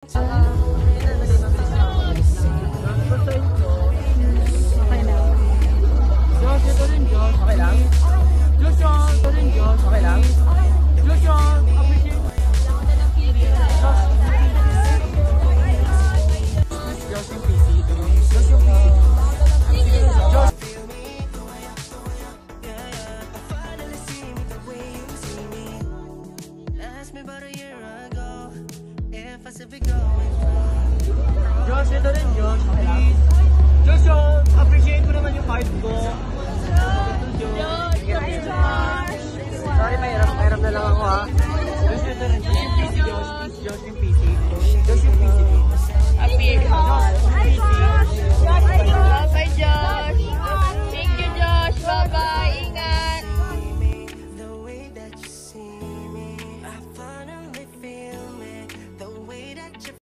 Okay lang. Josh, ito rin Josh. Okay lang? Joshua, ito rin Josh. Okay lang? Joshua, appreciate. Josh yung PC. Josh yung PC. Josh. Josh, ito rin Josh. Please. Joshua, appreciate ko naman yung card ko. Sorry, mahirap na lang ako ha. Josh, ito rin Josh. Josh yung PC.